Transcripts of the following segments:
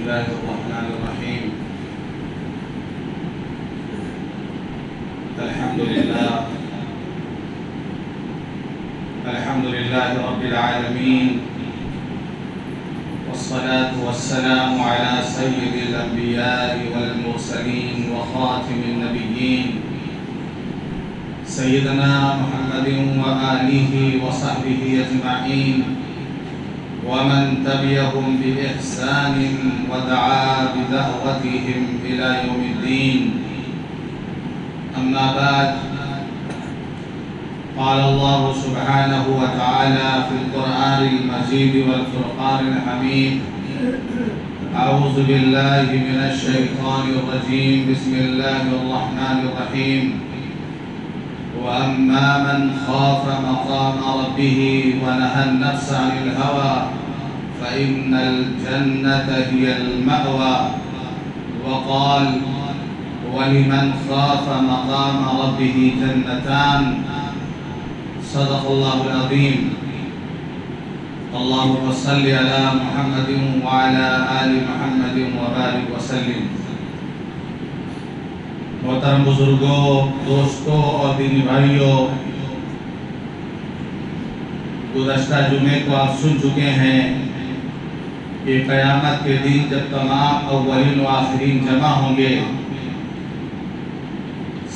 बिस्मिल्लाहिर्रहमानिर्रहीम। अल्हम्दुलिल्लाहि रब्बिल आलमीन वस्सलातु वस्सलामु अला सय्यिदिल अंबिया'i वल मुरसलीन व खातिमिन नबिय्यीन सय्यिदना मुहम्मदिन व आलिहि व सहबिहि अजमईन वमन तबिअहुम बिइहसानिन व दआ बिदअवतिहिम इला यौमिद्दीन। अम्मा बाद, क़ाल अल्लाहु सुब्हानहु व तआला फ़िल क़ुरआनिल मजीद वल फ़ुरक़ानिल हमीद। अऊज़ु बिल्लाहि मिनश शैतानिर रजीम। बिस्मिल्लाहिर रहमानिर रहीम। व अम्मा मन ख़ाफ़ मक़ाम रब्बिही व नहा नफ्स अनिल हवा फ़इन्नल जन्नत हियल मअवा। व क़ाल वलिमन ख़ाफ़ मक़ाम रब्बिही जन्नतान। सदक़ल्लाहुल अज़ीम। अल्लाहुम्मा सल्लि अला मुहम्मदिन व अला आलि मुहम्मदिन व बारिक व सल्लिम। मोहतरम बुजुर्गों, दोस्तों और दीनी भाइयों, गुज़श्ता जुमे को आप सुन चुके हैं कि क़यामत के दिन जब तमाम अव्वलीन व आखिरीन जमा होंगे,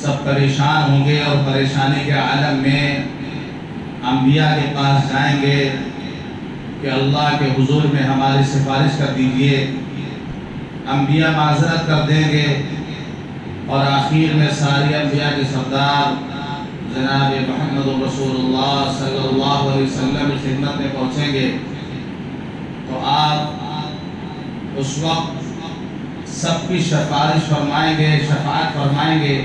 सब परेशान होंगे और परेशानी के आलम में अंबिया के पास जाएंगे कि अल्लाह के हुजूर में हमारी सिफारिश कर दीजिए। अंबिया माज़रत कर देंगे और आखिर में सारी अंबिया के सरदार जनाब मोहम्मद रसूलुल्लाह सल्लल्लाहु अलैहि वसल्लम की खिदमत में पहुँचेंगे। तो आप उस वक्त सबकी सिफारिश फरमाएंगे, शफाअत फरमाएंगे,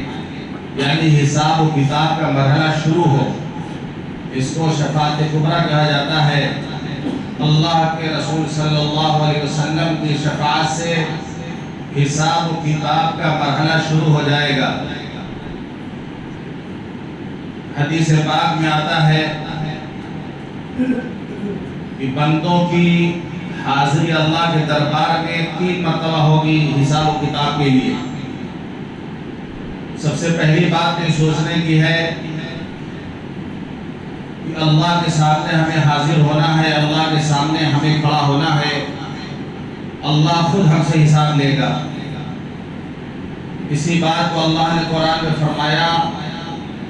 यानी हिसाब व किताब का मरहला शुरू हो। इसको शफाअत कुबरा कहा जाता है। अल्लाह के रसूल सल्लल्लाहु अलैहि वसल्लम की शफाअत से हिसाब व किताब का मरहला शुरू हो जाएगा। हदीस पाक में आता है कि बंदों की हाजिरी अल्लाह के दरबार में 3 मरतबा होगी हिसाब व किताब के लिए। सबसे पहली बात ये सोचने की है कि अल्लाह के सामने हमें हाजिर होना है, अल्लाह के सामने हमें खड़ा होना है। अल्लाह खुद हमसे हिसाब लेगा। इसी बात को अल्लाह ने कुरान में फरमाया,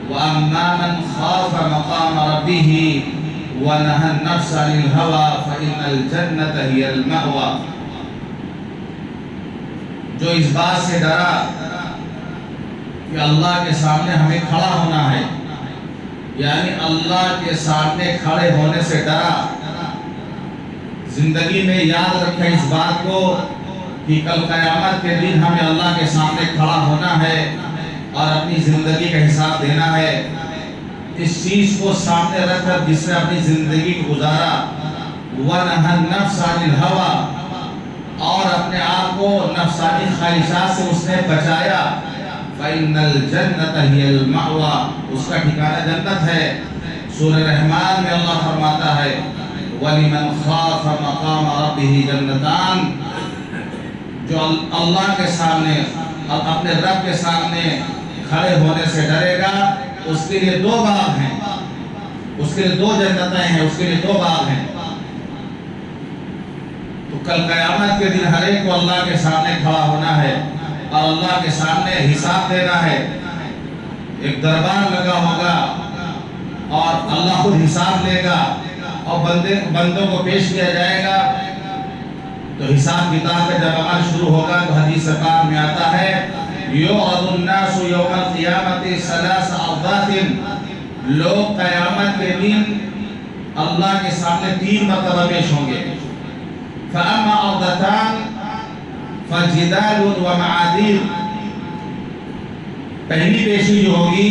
व अम्मा मन ख़ाफ़ मक़ाम रब्बिही व नहा नफ्स अनिल हवा फ़इन्नल जन्नत हियल मअवा। जो इस बात से डरा कि अल्लाह के सामने हमें खड़ा होना है, यानी अल्लाह के सामने खड़े होने से डरा। जिंदगी में याद रखें इस बात को कि कल क़यामत के दिन हमें अल्लाह के सामने खड़ा होना है और अपनी ज़िंदगी का हिसाब देना है। इस चीज़ को सामने रखकर जिसने अपनी ज़िंदगी को गुजारा, वनहा नफ्स अनिल हवा, और अपने आप को नफ्सानी ख्वाहिशात से उसने बचाया, फ़इन्नल जन्नत हियल मअवा, उसका ठिकाना जन्नत है। सूरह रहमान में अल्लाह फरमाता है, वलिमन ख़ाफ़ मक़ाम रब्बिही जन्नतान। जो अल्लाह के सामने और अपने रब के सामने खड़े होने से डरेगा, उसके लिए 2 बाग हैं, उसके लिए 2 जन्नतें हैं, उसके लिए 2 बाग हैं। तो कल क़यामत के दिन हर एक को अल्लाह के सामने खड़ा होना है और अल्लाह के सामने हिसाब देना है। एक दरबार लगा होगा और अल्लाह खुद हिसाब लेगा और बंदों को पेश किया जाएगा। तो हिसाब किताब का जब अमल शुरू होगा तो हदीस पाक में आता है, युअदुन नासु यौमल क़ियामति सलास अज़ातिन। लोग क़यामत के दिन अल्लाह के सामने 3 मरतबा पेश होंगे। फ़अम्मा अज़तान फ़जिदालुन व मआदीर। पहली पेशी जो होगी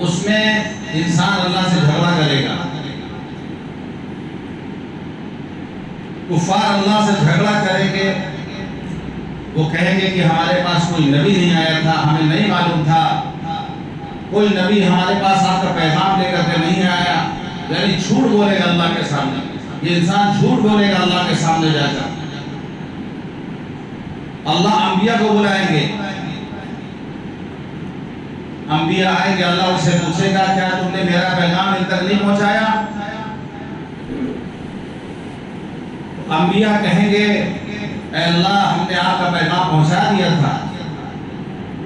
उसमें इंसान अल्लाह से झगड़ा करेगा। कुफ़ार अल्लाह से झगड़ा करेंगे, वो कहेंगे कि हमारे पास कोई नबी नहीं आया था, हमें नहीं मालूम था, कोई नबी हमारे पास आपका पैगाम लेकर के नहीं आया। यानी झूठ बोलेगा अल्लाह के सामने, ये इंसान झूठ बोलेगा अल्लाह के सामने जाकर। अल्लाह अंबिया को बुलाएंगे, अंबिया आएंगे, अल्लाह उससे पूछेगा क्या तुमने मेरा पैगाम इन तक नहीं पहुंचाया? अंबिया कहेंगे अल्लाह हमने आपका पैगाम पहुंचा दिया था।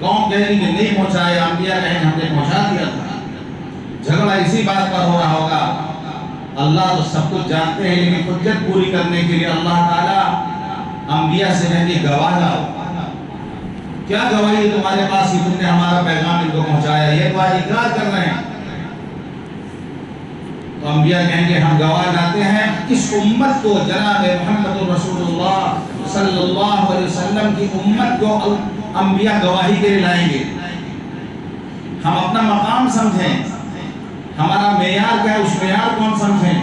कौन कहेंगे कि नहीं पहुंचाया? अंबिया कहेंगे हमने पहुंचा दिया था। झगड़ा इसी बात पर हो रहा होगा। अल्लाह तो सब कुछ जानते हैं, लेकिन हुज्जत पूरी करने के लिए अल्लाह ताला अंबिया से कहेंगे गवाह लाओ। क्या गवाही है तुम्हारे पास कि तुमने हमारा पैगाम इनको पहुंचाया? ये तो आज इकरार कर रहे हैं। तो अंबिया कहेंगे हम गवाह लाते हैं इस उम्मत को, जनाब मोहम्मद रसूलुल्लाह सल्लल्लाहु अलैहि वसल्लम की उम्मत को अंबिया गवाही के लिए लाएंगे। हम अपना मकाम समझें, हमारा मेयार क्या है, उस मेयार को हम समझें।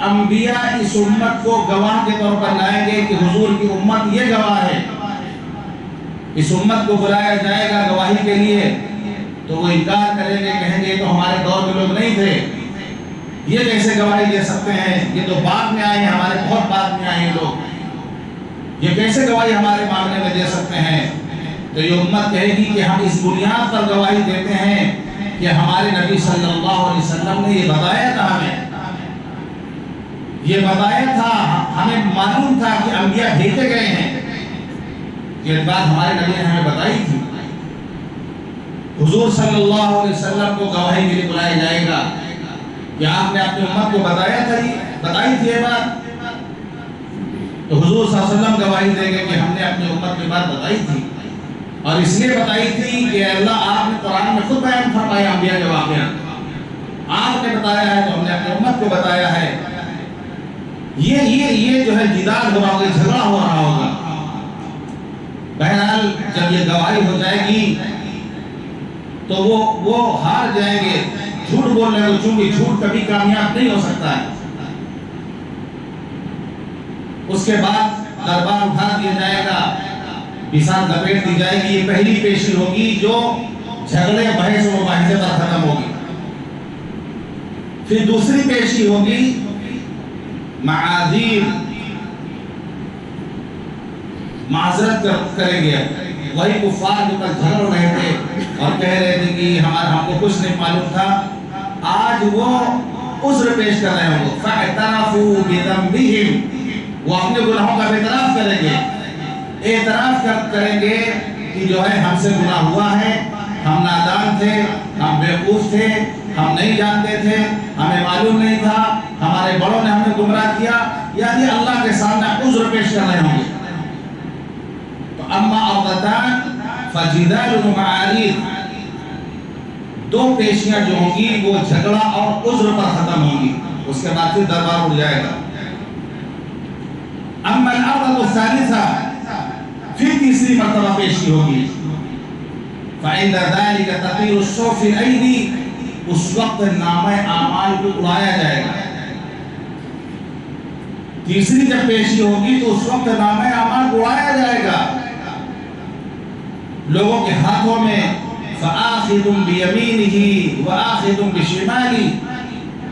अंबिया इस उम्मत को गवाह के तौर पर लाएंगे कि हुजूर की उम्मत ये गवाह है। इस उम्मत को बुलाया जाएगा गवाही के लिए, तो वो इनकार करेंगे, कहेंगे तो हमारे दौर में लोग नहीं थे, ये कैसे गवाही दे सकते हैं? ये तो बाद में आए हैं, हमारे बहुत बाद में आए हैं लोग, ये कैसे गवाही हमारे मामले में दे सकते हैं? तो ये उम्मत कहेगी कि हम इस बुनियाद पर गवाही देते हैं कि हमारे नबी सल्लल्लाहु अलैहि वसल्लम ने ये बताया था, ये बताया था, हमें मालूम था कि अंबिया भेजे गए हैं। ये बात हमारे नबी ने हमें बताई थी। हुजूर सल्लल्लाहु अलैहि वसल्लम को गवाही के लिए बुलाया जाएगा कि आपने अपनी उम्मत को बताया था, ये बताई थी ये बात। तो हुजूर सल्लल्लाहु अलैहि वसल्लम गवाही देंगे कि हमने अपनी उम्मत की बात बताई थी, और इसलिए बताई थी कि अल्लाह आपने कुरान में खुद बयान फरमाया अंबिया के वाक़या, आपने बताया है तो हमने अपनी उम्मत को बताया है। ये जो है जिदाल हो रहा होगा, झगड़ा हो रहा होगा। बहरहाल जब ये गवाही हो जाएगी तो वो हार जाएंगे झूठ बोलने को, चूंकि झूठ कभी कामयाब नहीं हो सकता है। उसके बाद दरबार उठा दिया जाएगा, बिसात लपेट दी जाएगी। ये पहली पेशी होगी जो झगड़े बहस और मुबाहिसे पर खत्म होगी। फिर दूसरी पेशी होगी माज़ीर, माजरत करेंगे। वही कुफार जो कल झगड़ रहे थे और कह रहे थे कि हमको कुछ नहीं मालूम था, आज वो उज़्र पेश कर रहे होंगे। फ़अतरफ़ू बिज़ंबिहिम, वो अपने गुनाहों का एतराफ़ करेंगे, एतराफ़ करेंगे कि जो है हमसे गुनाह हुआ है, हम नादान थे, हम बेवकूफ़ थे, हम नहीं जानते थे, हमें मालूम नहीं था, हमारे बड़ों ने हमें गुमराह किया, यानी अल्लाह के सामने उज़्र पेश कर रहे होंगे। तो अम्मा अवतान फजिदालुन मआरीद, दो पेशियां जो होंगी वो झगड़ा और उज़्र पर खत्म होंगी। उसके बाद फिर दरबार उठ जाएगा। अम्मा अल-अरदतु सालिसा, फिर तीसरी मर्तबा पेशी होगी। फ़इंद ज़ालिका ततीरु शौफ़ ऐदी, उस वक्त नामे आमाल को उड़ाया जाएगा। तीसरी जब पेशी होगी तो उस वक्त नामे आमाल को उड़ाया जाएगा। लोगों के हाथों में फ़आख़िज़ुम बियमीनिही व आख़िज़ुम बिशिमाली,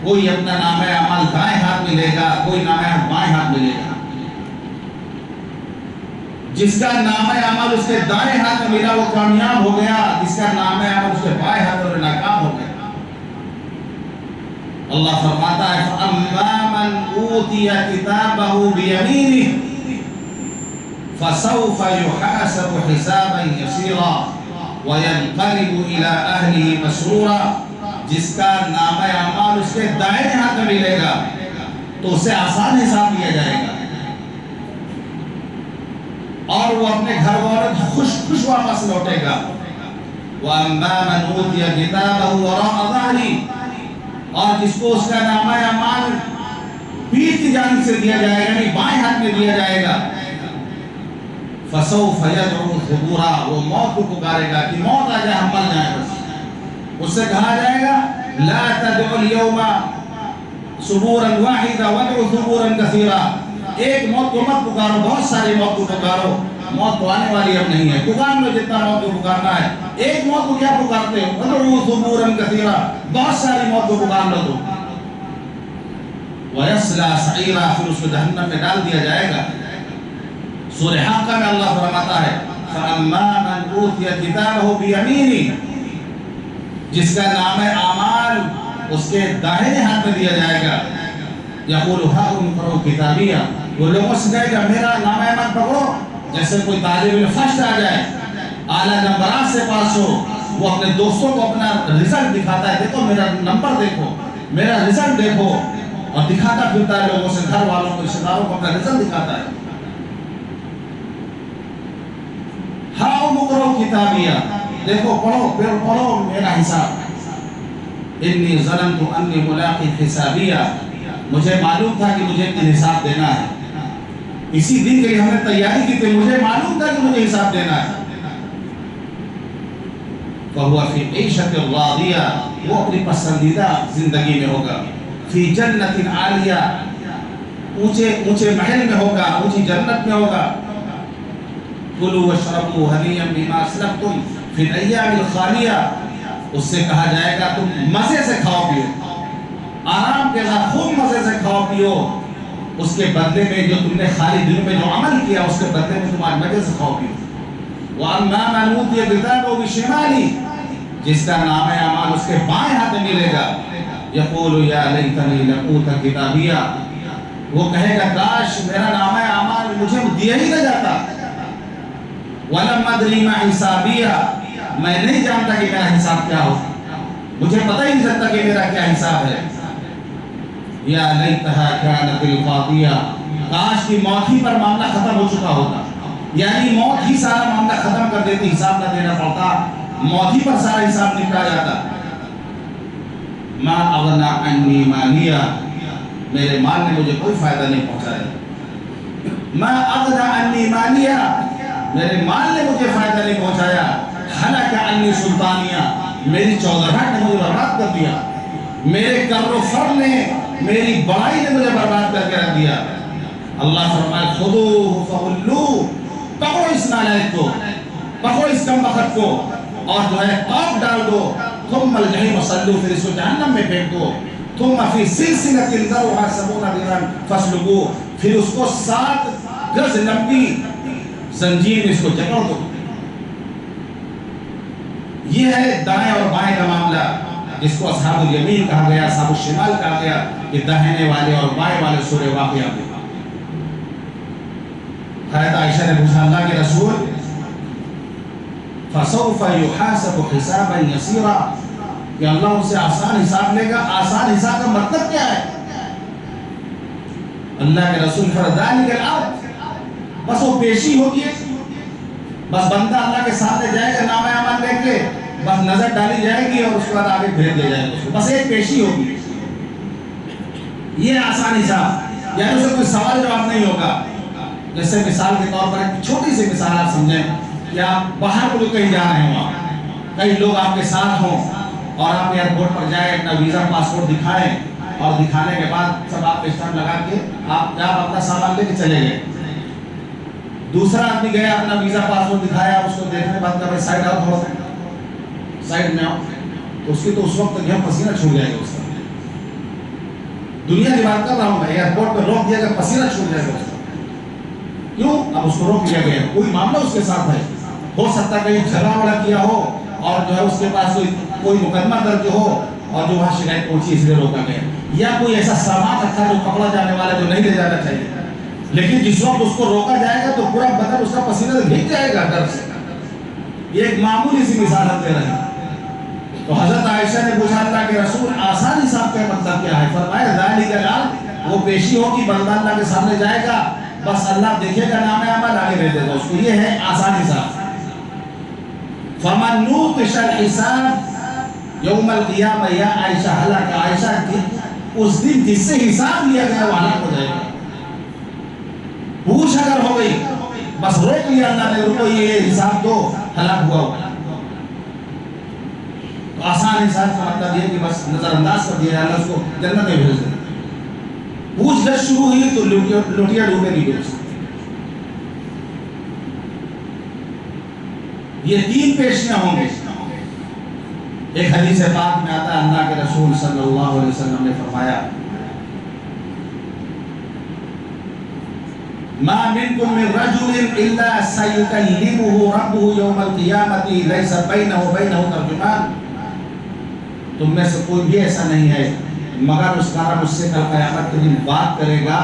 कोई अपना नामे आमाल दाएं हाथ में लेगा, कोई नामे आमाल बाएं हाथ में लेगा। जिसका नामे आमाल उसके दाएं हाथ में मिला वो कामयाब हो गया, जिसका नामे आमाल उसके बाएं हाथ में नाकाम हो गया। अल्लाह फरमाता है फ़अम्मा मन ऊतिया किताबहु बियमीनिही फसौफ युहासबु हिसाबन यसीरा व यनक़लिबु इला अहलिही मसरूरा, जिसका नामे आमाल उसके दाएं हाथ में मिलेगा तो उसे आसान हिसाब लिया जाएगा और वो अपने घर वालों को खुश वापस लौटेगा। व अम्मा मन ऊतिया किताबहु वराअ ज़हरी, और जिसको उसका नामा अमाल पीठ की जानिब से दिया जाएगा, यानी बाएं हाथ में दिया जाएगा। फसौफ यदउ सुबूरा, वो मौत को पुकारेगा कि मौत आ जाए, हम मर जाए बस। उससे कहा जाएगा ला तदउल यौमा सुबूरन वाहिदा वदउ सुबूरन कसीरा, एक मौत को मत पुकारो, बहुत सारी मौत को पुकारो, मौत तो आने वाली अब नहीं है, पुकार लो जितना मौत को पुकारना है। एक मौत को क्या पुकारते हो? वदउ सुबूरन कसीरा, बहुत सारी मौत को पुकार लो तुम। वयस्ला सईरा, फिर उसको जहन्नम में डाल दिया जाएगा। सूरह हक़ में अल्लाह फरमाता है फ़अम्मा मन ऊतिया किताबहु बियमीनी, जिसका नाम है आमाल उसके दाहिने हाथ में दिया जाएगा। यक़ूलु हाउम क़रऊ किताबिया, वो लोगों से कहेगा मेरा नाम अहमद पकड़ो। जैसे कोई तालिब इल्म फर्स्ट आ जाए, आला नंबरात से पास हो, वो अपने दोस्तों को अपना रिजल्ट दिखाता है, देखो मेरा नंबर देखो, मेरा रिजल्ट देखो, और दिखाता फिरता है लोगों से, घर वालों को, रिश्तेदारों को अपना रिजल्ट दिखाता है। हाउ मुकरो किताबिया, देखो पढ़ो, फिर पढ़ो मेरा हिसाब। इन्नी ज़नन्तु अन्नी मुलाक़ी हिसाबिया, मुझे मालूम था कि मुझे हिसाब देना है। इसी दिन के लिए हमने तैयारी की थी, मुझे मालूम था कि मुझे हिसाब देना है। फ़हुवा फ़ी ईशतिर रादिया, वो अपनी पसंदीदा जिंदगी में होगा। फ़ी जन्नतिन आलिया, ऊंचे ऊंचे महल में होगा, ऊंची जन्नत में होगा। कुलू वशरबू हनीयम बिमा अस्लफ्तुम फ़िल अय्यामिल खालिया, उससे कहा जाएगा तुम मजे से खाओ पियो, आराम के साथ खूब मजे से खाओ पियो, उसके बदले में जो तुमने खाली दिनों में जो अमल किया उसके बदले में तुम आज मजे से खाओ पियो। वअम्मा मन ऊतिया किताबहु बिशिमाली, जिसका नाम है अमाल उसके बाएं हाथ में मिलेगा। यक़ूलु या लैतनी लम ऊता किताबिया, वो कहेगा काश मेरा नाम है अमाल मुझे दिया ही न जाता। वलम अदरी मा हिसाबिया, मैं नहीं जानता कि मेरा हिसाब क्या हो, मुझे पता ही नहीं चलता कि मेरा क्या हिसाब है। या लैतहा कानतिल क़ादिया, काश की मौत ही पर मामला खत्म हो चुका होता, यानी मौत ही सारा मामला खत्म कर देती, हिसाब न देना पड़ता, मौत ही पर सारा हिसाब निपटा जाता। मा अगना अन्नी मालिया, मेरे माल ने मुझे कोई फायदा नहीं पहुंचाया। मा अगना अन्नी मालिया, मेरे माल ने मुझे फायदा नहीं पहुंचाया। हलक अन्नी सुल्तानिया, मेरी चौधराहट ने मुझे बर्बाद कर दिया, मेरे कर्रो फर ने, मेरी बड़ाई ने मुझे बर्बाद करके रख दिया। अल्लाह फरमाए खुदूहु फगुल्लू, पकड़ो इस नालायक को, पकड़ो इस कमबख्त को, और जो है आग डाल दो, तुम जहीम सल्लू, फिर इसको जहन्नम में फेंक दो। तुम फी सिलसिलतिन ज़रउहा सबूना दिरहम फस्लुकू, फिर उसको 7 गज लंबी जंजीर में इसको जकड़ दो। ये है दाएं और बाएं का मामला, जिसको अस्हाबुल यमीन कहा गया, अस्हाबुल शिमाल कहा गया। ये दाहिने वाले और बाएं वाले सूरह वाक़िया में हज़रत आयशा ने पूछा अल्लाह के रसूल फसौफ युहासबु हिसाबन यसीरा, कि अल्लाह उनसे आसान हिसाब लेगा। आसान हिसाब का मतलब क्या है? अल्लाह के रसूल फरज़ालिकल अर्ज़, बस वो पेशी होगी, बस बंदा अल्लाह के सामने जाएगा नामा अमल लेके, बस नजर डाली जाएगी और उसके बाद आगे भेज दिया जाएगा उसको, बस एक पेशी होगी। ये आसान हिसाब, यानी उससे कोई सवाल जवाब नहीं होगा। जैसे मिसाल के तौर पर एक छोटी सी मिसाल आप समझें कि आप बाहर मुल्क कहीं जा रहे हो, कई लोग आपके साथ हों और आप एयरपोर्ट पर जाए, अपना वीज़ा पासपोर्ट दिखाएं और दिखाने के बाद सब आप स्टैंप लगा के आप अपना सामान लेके चले गए। दूसरा आदमी गया, अपना वीज़ा पासपोर्ट दिखाया, उसको देखने के बाद कहा भाई साइड आओ, थोड़ा साइड में आओ, तो उसकी तो उस वक्त जो पसीना छूट जाएगा उसका। दुनिया की बात कर रहा हूँ मैं, एयरपोर्ट पर रोक दिया गया, पसीना छूट जाएगा उसका। क्यों? अब उसको रोक लिया गया, कोई मामला उसके साथ है, हो सकता है कहीं झगड़ा वगड़ा किया हो और जो है उसके पास कोई मुकदमा दर्ज हो और जो वहाँ शिकायत पहुंची इसलिए रोका गया, या कोई ऐसा सामान रखा जो पकड़ा जाने वाला जो नहीं ले जाना चाहिए, लेकिन जिस वक्त उसको रोका जाएगा तो पूरा बदन उसका पसीना से भीग जाएगा डर से। ये एक मामूली सी मिसाल हम दे रहे हैं। तो हजरत आयशा ने पूछा अल्लाह के रसूल आसान हिसाब का मतलब क्या है? फरमाया ज़ालिकल अर्ज़, वो पेशी होगी, बंदा अल्लाह के सामने जाएगा, बस अल्लाह देखेगा नाम अमल आगे भेज देगा उसको, ये है आसान हिसाब। फमन नूक़िशल हिसाब यौमल क़ियामा, या आयशा, हालांकि आयशा उस दिन जिससे हिसाब लिया गया वो हलाक हो जाएगा। पूछ अगर हो गई, बस रोक लिया अल्लाह ने, रुको ये हिसाब दो, हलाक हुआ। तो आसान हिसाब का मतलब ये कि बस नजरअंदाज कर दिया, अल्लाह उसको जन्नत में भेज दे। पूछताछ शुरू हुई तो लुटिया डूबेगी दोस्त। ये 3 पेशियां होंगे। एक हदीस पाक में आता है, अल्लाह के रसूल सल्लल्लाहु अलैहि वसल्लम ने फरमाया मा मिनकुम मिन रजुलिन इल्ला सयुकल्लिमुहु रब्बुहु यौमल क़ियामति लैसा बैनहु व बैनहु तर्जुमान। तुम में से कोई भी ऐसा नहीं है मगर उसका रब उससे कल क़यामत के दिन बात करेगा,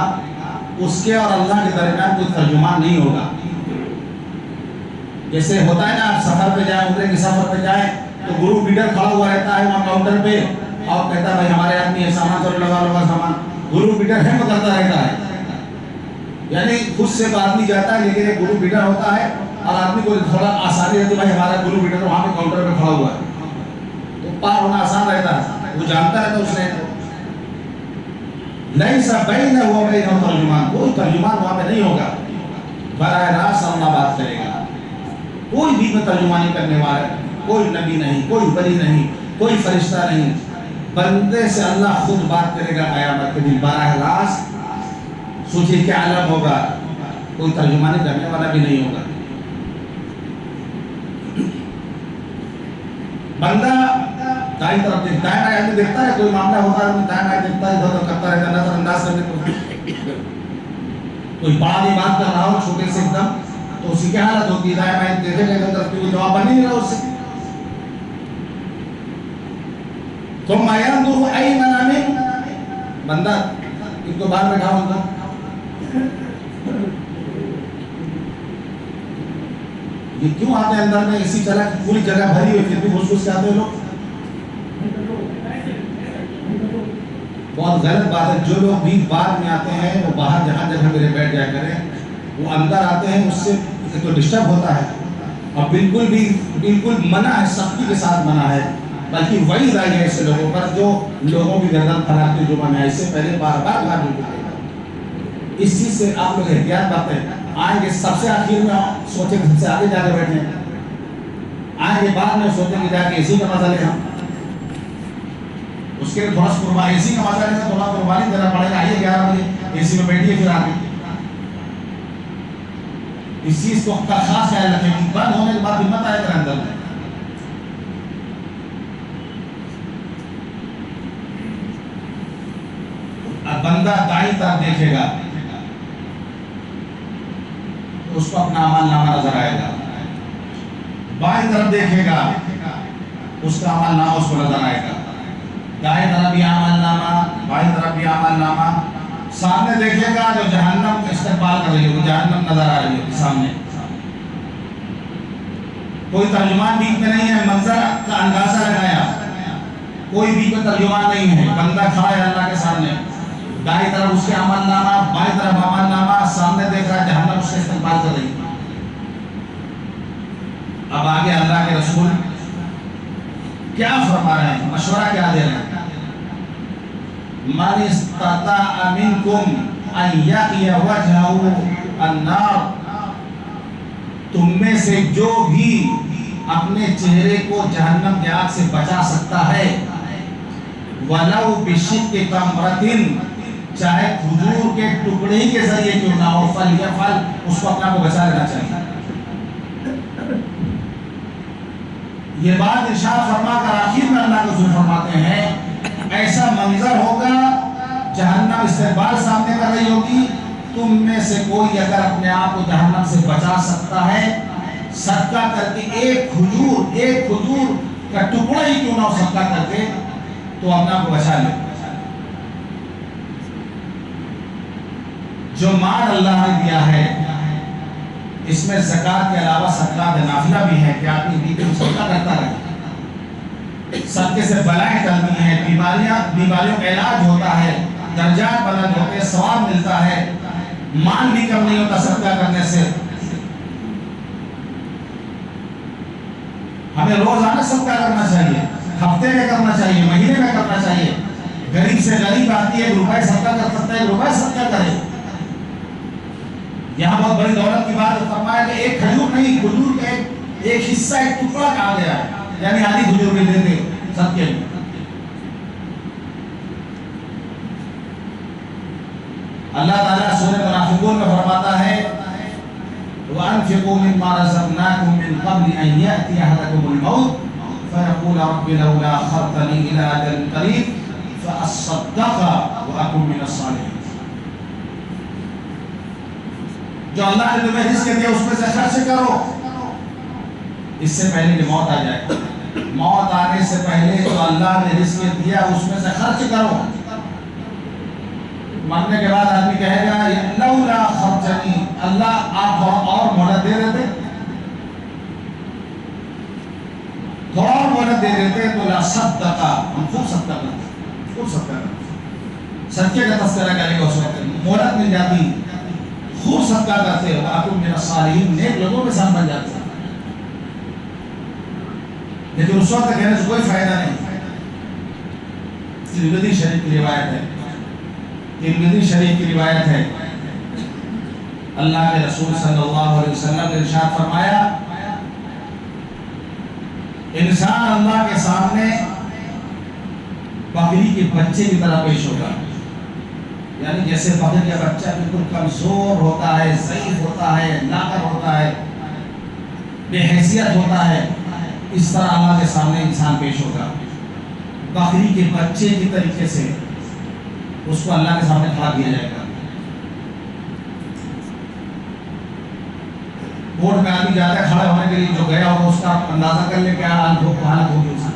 उसके और अल्लाह के दरमियान कोई तर्जुमान नहीं होगा। जैसे होता है ना, आप सफर पे जाए, उम्रे के सफर पे जाए तो ग्रुप लीडर खड़ा हुआ रहता है वहाँ काउंटर पे और कहता है भाई हमारे आदमी है, सामान तो लगा सामान। ग्रुप लीडर है वो करता रहता है, यानी खुद से तो आदमी जाता है लेकिन एक ग्रुप लीडर होता है और आदमी को थोड़ा आसानी रहती है, भाई हमारा ग्रुप लीडर वहाँ पे काउंटर पे खड़ा हुआ है तो पार होना आसान रहता है, वो जानता है तो उसने लैसा बैनहु व बैनहु तर्जुमान, कोई तर्जुमान वहाँ पे नहीं होगा, बराह रास्त अल्लाह बात करेगा। कोई भी तर्जुमानी करने वाला, कोई नबी नहीं, कोई वली नहीं, कोई फरिश्ता नहीं, बंदे से अल्लाह खुद बात करेगा क़यामत के दिन बराह रास्त। सोचिए क्या आलम होगा, कोई तर्जुमानी करने वाला भी नहीं होगा। बंदा दाएं तरफ देखता है, आदमी देखता है, कोई मामला होता है दाएं बाएं देखता है, इधर उधर करता रहता है, नजरअंदाज करने को। कोई बड़ा भी बात कर रहा हो छोटे से एकदम, तो उसी की हालत होती है, दाएं बाएं देखेगा इधर तरफ, कोई जवाब बन नहीं रहा उससे। तो यंजुरु अयमन मिन, बंदा इनको बाहर बैठा होगा, ये क्यों आते हैं अंदर में, इसी तरह पूरी जगह भरी हुई फिर भी घुस-घुस के आते हैं लोग। बहुत गलत बात है, जो लोग भी बाद में आते हैं वो बाहर जहाँ जगह मेरे बैठ जाया करें, वो अंदर आते हैं उससे तो डिस्टर्ब होता है और बिल्कुल मना है, सख्ती के साथ मना है, बल्कि वही राय है ऐसे लोगों पर जो लोगों की गर्दन फैलाते जुम्मा में, इससे पहले बार बार कहा बिल्कुल। इस चीज़ से आप लोग एहतियात बरतें, आएंगे सबसे आखिर में सोचेंगे सबसे आगे जाके बैठे, आएंगे बाद में सोचेंगे जाके इसी का मजा ले हम, उसके लिए थोड़ा कुर्बानी, इसी का मजा लेना, थोड़ा कुर्बानी देना पड़ेगा। आइए 11 बजे एसी में बैठिए, फिर आगे इस चीज को खास ख्याल रखें, बंद होने के बाद हिम्मत आएगा अंदर में। अब बंदा दाईं तरफ देखेगा तो उसको अपना अमल नामा नजर आएगा, बाईं तरफ देखेगा उसका अमल नामा उसको नजर आएगा, दाएं तरफ भी अमल नामा, बाईं तरफ भी अमल नामा। सामने देखेगा जो जहन्नम का इस्तेमाल कर रही है, वो जहन्नम नजर आ रही है सामने, कोई तर्जुमान बीच में नहीं है, मंजर का अंदाजा लगाया, कोई बीच में तर्जुमान नहीं है, बंदा खड़ा है अल्लाह के सामने, दाईं तरफ उसके अमल नामा, बाईं तरफ अमल नामा, सामने देख रहा है जहन्नम उसका इस्तेमाल कर रही है। अब आगे अल्लाह के रसूल क्या फरमा रहे हैं, मशवरा क्या दे रहे हैं, मन इस्तताअ मिनकुम अन यक़िया वजहहु अन्नार, तुम में से जो भी अपने चेहरे को जहन्नम की आग से बचा सकता है, वलौ बिशिक्कि तमरतिन, चाहे खजूर के टुकड़े ही के जरिए क्यों ना हो, फल या फल, उसको अपना को बचा लेना चाहिए। ये बात इरशाद फरमाकर आखिर में अल्लाह रसूल फरमाते हैं, ऐसा मंजर होगा, जहन्नम इस्तेमाल सामने कर रही होगी, तुम में से कोई अगर अपने आप को जहन्नम से बचा सकता है, सदका करके एक खजूर का टुकड़ा ही क्यों ना हो, सदका करके तो अपना को बचा ले। जो माल अल्लाह ने दिया है इसमें ज़कात के अलावा सदका नाफिला भी है कि आदमी बीच में सदका करता रहे, सदके से बलाएं टलती हैं, बीमारियों का इलाज होता है, दर्जात बुलंद होते हैं, सवाब मिलता है, मान भी कम नहीं होता सदका करने से। हमें रोजाना सदका करना चाहिए, हफ्ते में करना चाहिए, महीने में करना चाहिए। गरीब से गरीब आदमी 1 रुपए सदका कर सकता है, 1 रुपए सदका करे। यहाँ बहुत बड़ी दौलत की बात फरमाया कि एक खजूर नहीं, खजूर का एक हिस्सा, एक टुकड़ा कहा गया है, यानी आधी खजूर भी देते सबके। अल्लाह ताला सूरह मुनाफिकून में फरमाता है, वअनफिकू मिम्मा रज़क़नाकुम मिन क़ब्ल अन यातिया अहदकुमुल मौत फयक़ूल रब्बी लौला अख़रतनी इला अजलिन क़रीब फअस्सद्दक़ व अकुन मिनस सालिहीन। जो अल्लाह ने तुम्हें रिस्क दिया उसमें से खर्च करो, इससे पहले कि मौत आ जाए। मौत आने से पहले जो अल्लाह ने रिस्क दिया उसमें से खर्च करो। मरने के बाद आदमी कहेगा लौला खर्चनी, अल्लाह आप और मोहलत दे देते, थोड़ा और मोहलत दे देते तो ला सद्दका, हम खूब सदका करते, खूब सदका करते, सदके का तस्करा करेगा उस वक्त, मोहलत मिल जाती, खूब सदका करते हो, आपको मेरा सालिहीन नेक लोगों में शामिल बन जाते। लेकिन उस वक्त कहने से कोई फायदा नहीं। तिरमिज़ी शरीफ की रिवायत है, तिरमिज़ी शरीफ की रिवायत है, अल्लाह के रसूल सल्लल्लाहु अलैहि वसल्लम ने इरशाद फरमाया, इंसान अल्लाह के सामने बकरी के बच्चे की तरह पेश होगा। यानी जैसे बकरी का बच्चा बिल्कुल कमजोर होता है, ज़ईफ होता है, नाकर होता है, बेहैसियत होता है, इस तरह अल्लाह के सामने इंसान पेश होगा। बकरी के बच्चे की तरीके से उसको अल्लाह के सामने खड़ा किया जाएगा। कोर्ट में आदमी जाता है खड़ा होने के लिए, जो गया होगा उसका अंदाजा कर ले क्या हालत होगी उसकी,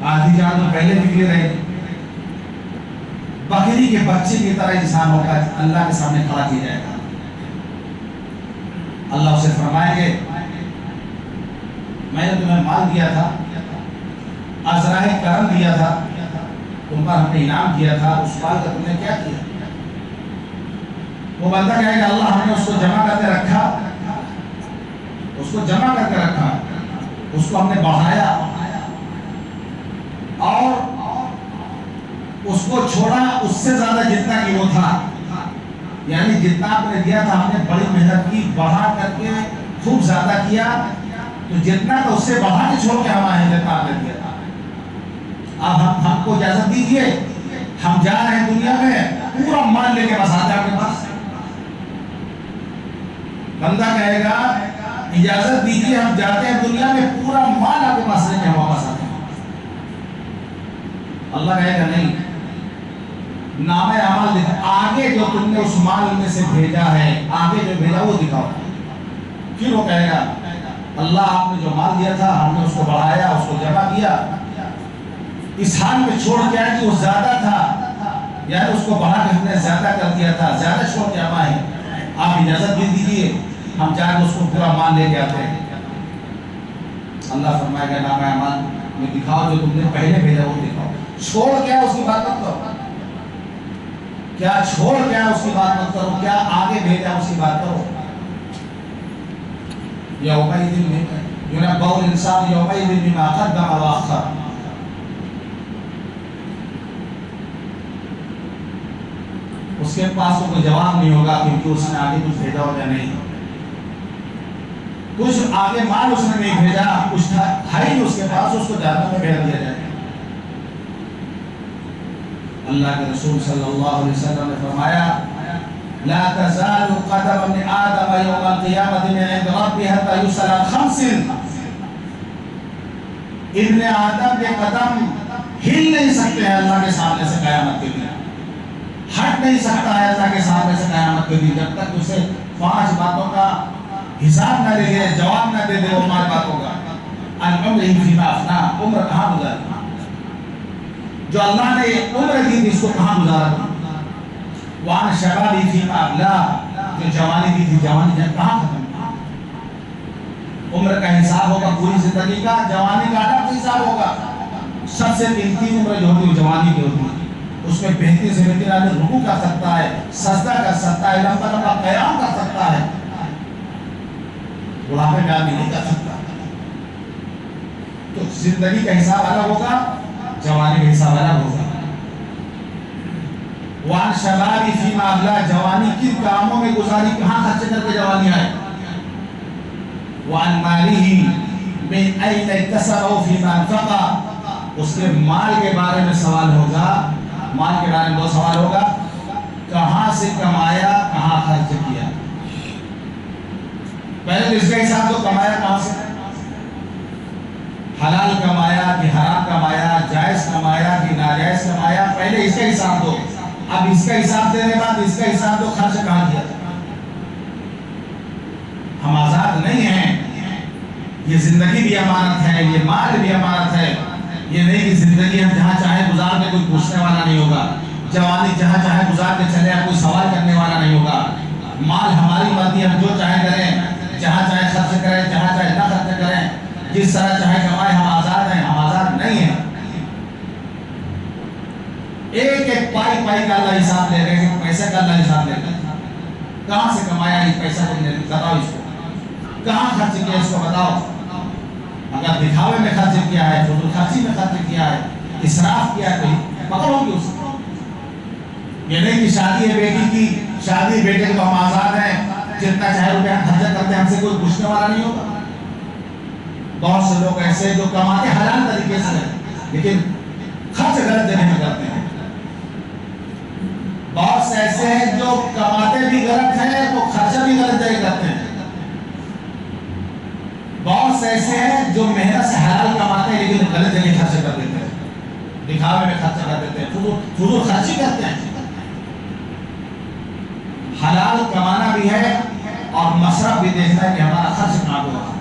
आधी जान तो पहले निकले रहे। बकरी के बच्चे की तरह इंसान होगा, अल्लाह के सामने खड़ा किया जाएगा। अल्लाह उसे फरमाएंगे, मैंने तुम्हें माल दिया था, अज़राए करम दिया था, तुम पर हमने इनाम किया था, उस माल का तुमने क्या किया? वो बंदा कहेगा अल्लाह हमने उसको जमा करके रखा, उसको जमा करके रखा, उसको हमने बढ़ाया और उसको छोड़ा उससे ज्यादा जितना कि वो था। यानी जितना आपने दिया था हमने बड़ी मेहनत की, बढ़ा करके खूब ज्यादा किया, तो जितना तो उससे बढ़ा के छोड़ के हम आए जितना आपने दिया था। अब हमको इजाजत दीजिए, हम जा रहे हैं दुनिया में, पूरा माल लेके बस आते आपके पास। बंदा कहेगा इजाजत दीजिए, हम जाते हैं दुनिया में, पूरा माल आपके पास लेके हम वापस आते हैं। अल्लाह कहेगा नहीं, नामे अमल दिखा, आगे जो तुमने उस माल में से भेजा है, आगे जो भेजा वो दिखाओ। फिर वो कहेगा अल्लाह आपने जो माल दिया था हमने उसको बढ़ाया, उसको जमा किया, इस हाल में छोड़ के आए कि वो ज्यादा था, यानी उसको बढ़ा के हमने ज्यादा कर दिया था, ज्यादा छोड़ के हम आए, आप इजाजत भी दीजिए, हम जाकर उसको पूरा माल लेके आते हैं। अल्लाह फरमाएगा नामे अमल में दिखाओ, जो तुमने पहले भेजा वो दिखाओ। छोड़ क्या उसकी बात मत करो, क्या छोड़ क्या उसकी बात मत करो, क्या आगे भेजा उसकी बात करो। यौमइदिन युनब्बउल इंसान यौमइदिन बिमा क़द्दम व अख़र। उसके पास तो कोई जवाब नहीं होगा क्योंकि उसने आगे कुछ भेजा होगा नहीं, कुछ आगे माल उसने नहीं भेजा, कुछ था ही उसके पास, उसको जहन्नम में भेज दिया जाएगा। अल्लाह के रसूल सल्लल्लाहु अलैहि वसल्लम ने फरमाया ला तज़ालु क़दम इब्न आदम यौमल क़ियामति में इंद रब्बिही हत्ता युसअल अन खम्सिन। इब्न आदम के कदम हिल नहीं सकते हैं अल्लाह के सामने से क़यामत के दिन, हट नहीं सकता है अल्लाह के सामने से क़यामत के दिन, जब तक उसे 5 बातों का हिसाब ना दे दे, जवाब ना दे दे वो 5 बातों का। अन उम्रिही फ़ीमा अफ़ना, उम्र कहाँ गुजारी, जो अल्लाह ने उम्र दी थी इसको कहाँ गुजारा, वान शबाबी फ़ीमा अबला, जो जवानी दी थी जवानी कहाँ खत्म। उम्र का हिसाब होगा पूरी जिंदगी का, जवानी का अलग हिसाब होगा। सबसे कीमती उम्र जो होती है जवानी की होती है, उसमें बेहतरीन से बेहतरीन आदमी रुकू कर सकता है, सजदा कर सकता है, लंबा लंबा क़याम कर सकता है, बुढ़ापे में आदमी नहीं कर सकता। तो जिंदगी का हिसाब अलग होगा, जवानी का हिसाब अलग होगा। वान शबाबी फ़ीमा अबला, जवानी किन कामों में गुजारी, कहाँ खर्च करके जवानी आए। वान मालिही मिन ऐन इक्तसबहु फ़ीमा अनफ़क़ा, उसके माल के बारे में सवाल होगा, माल के बारे में 2 सवाल होगा, कहाँ से कमाया, कहाँ खर्च किया। पहले इसका हिसाब तो कमाया कहाँ से, हलाल कमाया कि हराम कमाया, जायज कमाया कि नाजायज कमाया, पहले इसका हिसाब दो। अब इसका हिसाब देने के बाद इसका हिसाब दो खर्च कहाँ किया। हम आज़ाद नहीं हैं। ये ज़िंदगी भी अमानत है, ये माल भी अमानत है। ये नहीं कि ज़िंदगी हम जहाँ चाहे गुजार के कोई पूछने वाला नहीं होगा, जवानी जहाँ चाहे गुजार के चले कोई सवाल करने वाला नहीं होगा। माल हमारी मर्जी, हम जो चाहे करें, जहाँ चाहे खर्च करें, जहाँ चाहे ना खर्च करें, जिस तरह चाहे कमाए। हम आज़ाद हैं, हम आज़ाद नहीं हैं। एक एक पाई पाई का अल्लाह हिसाब ले रहे हैं, पैसे का अल्लाह हिसाब ले रहे हैं। कहाँ से कमाया इस पैसा तुमने, बताओ इसको, कहाँ खर्च किया इसको बताओ। अगर दिखावे में खर्च किया है, फजूल खर्ची में खर्च किया है, इसराफ किया है, पकड़ोगे उसको। ये नहीं कि शादी है बेटी की, शादी बेटे को हम आज़ाद हैं, जितना चाहे रुपया खर्चा करते हैं, हमसे कोई पूछने वाला नहीं होगा। बहुत से लोग ऐसे जो कमाते हलाल तरीके से लेकिन खर्च गलत जगह में करते हैं। बहुत से ऐसे हैं जो कमाते भी गलत हैं तो खर्चा भी गलत जगह करते हैं। बहुत से ऐसे हैं जो मेहनत से हलाल कमाते हैं लेकिन गलत जगह खर्च कर देते हैं, दिखावे में खर्च कर देते हैं, फजूल खर्ची करते हैं। हलाल कमाना भी है और मसरफ भी देखना है कि हमारा खर्च कहाँ पे होगा।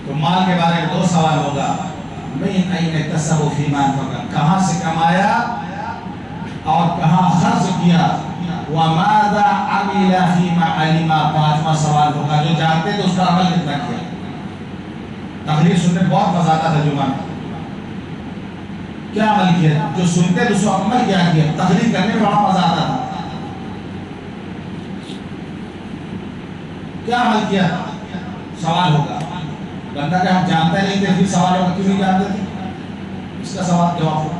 तो माल के बारे में दो सवाल होगा, कहाँ से कमाया और कहाँ खर्च किया। पांचवा सवाल होगा, जो जानते तो उसका अमल कितना किया। तकरीर सुनने बहुत मजा आता था जुमा में, क्या अमल किया, जो सुनते तो उसका अमल क्या किया। तकरीर करने में बड़ा मजा आता था, क्या अमल किया सवाल होगा। बंदा का हम जानते नहीं थे, फिर सवाल होगा क्यों नहीं जानते थे, इसका सवाल जवाब होगा।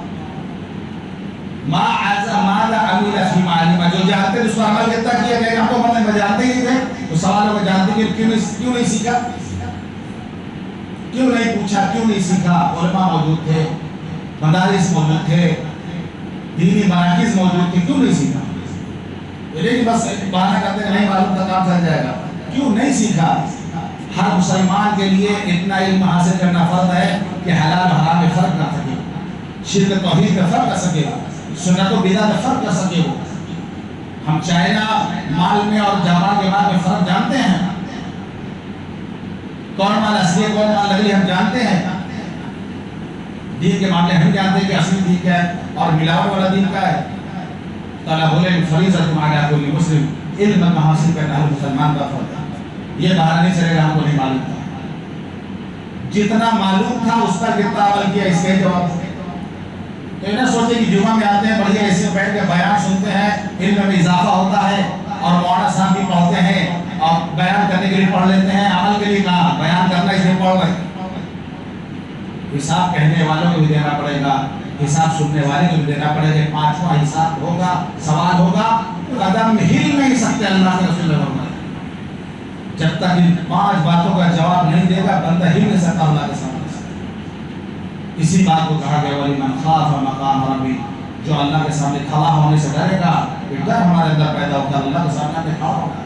जो जानते उसको अमल कितना किया गया, हमको मतलब जानते ही थे तो सवाल होगा जानते क्यों नहीं सीखा, क्यों नहीं पूछा, क्यों नहीं सीखा। उलमा मौजूद थे, मदारिस मौजूद थे, दीनी मराकिज़ मौजूद थे, क्यों नहीं सीखा। लेकिन बस बहाना करते नहीं मालूम था काम चल जाएगा, क्यों नहीं सीखा। हर मुसलमान के लिए इतना इल्म हासिल करना फर्ज है कि हलाल हराम में फर्क कर सके, शिर्क तौहीद में फर्क कर सके, सुन्नत और बिदअत में फर्क कर सके। वो हम चाइना माल में और जापान के माल में फर्क जानते हैं, कौन माल असली है कौन माल नकली हम जानते हैं। दीन के मामले हम जानते हैं कि असली दीन क्या है और मिलावट वाला दीन क्या है। तलबुल इल्म फरीज़तुन अला कुल्लि मुस्लिम, इल्म हासिल करना हर मुसलमान का फर्ज है। ये बहाना नहीं चलेगा हमको नहीं मालूम था, जितना मालूम था उस पर कितना अमल किया, इसका जवाब। तो ना सोचे कि जुमा में आते हैं बढ़िया ऐसे बैठ के बयान सुनते हैं, इल्म में इजाफा होता है और मौलाना साहब भी पढ़ते हैं और बयान करने के लिए पढ़ लेते हैं, अमल के लिए कहा बयान करना इसलिए पढ़ रहे। हिसाब कहने वालों को भी देना पड़ेगा, हिसाब सुनने वाले को भी देना पड़ेगा। पांचवा हिसाब होगा, सवाल होगा, कदम हिल नहीं सकते अल्लाह के रसूल ने। जब तक इन 5 बातों का जवाब नहीं देगा बंदा हिल नहीं सकता अल्लाह के सामने। इसी बात को कहा गया वलिमन खाफ मकाम रब्बी, जो अल्लाह के सामने खड़ा होने से डरेगा, डर हमारे अंदर पैदा होता है। अल्लाह के सामने हमें खड़ा होना है,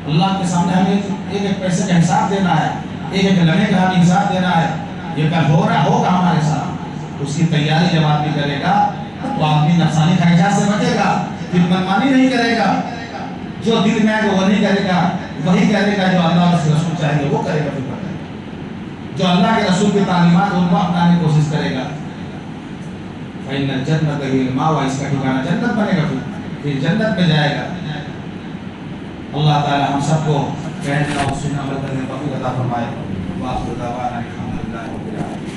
अल्लाह के सामने हमें एक एक पैसे का हिसाब देना है, एक एक लम्हे का हमें हिसाब देना है। ये कल हो रहा होगा हमारे साथ, उसकी तैयारी जब आदमी करेगा तो आदमी नफसानी ख्वाहिशात से बचेगा, फिर मनमानी नहीं करेगा। जो दिल में आएगा वो नहीं करेगा, वही करेगा जो अल्लाह और रसूल चाहेंगे वो करेगा। फिर जो अल्लाह के रसूल की तालीमात उनको अपनाने की कोशिश करेगा, जन्नत इसका ठिकाना जन्नत बनेगा, फिर जन्नत में जाएगा। अल्लाह ताला हम सबको कहने और सुनने अमल करने की तौफीक अता फरमाए। वाखिर दअवाना अल्हम्दुलिल्लाहि रब्बिल आलमीन।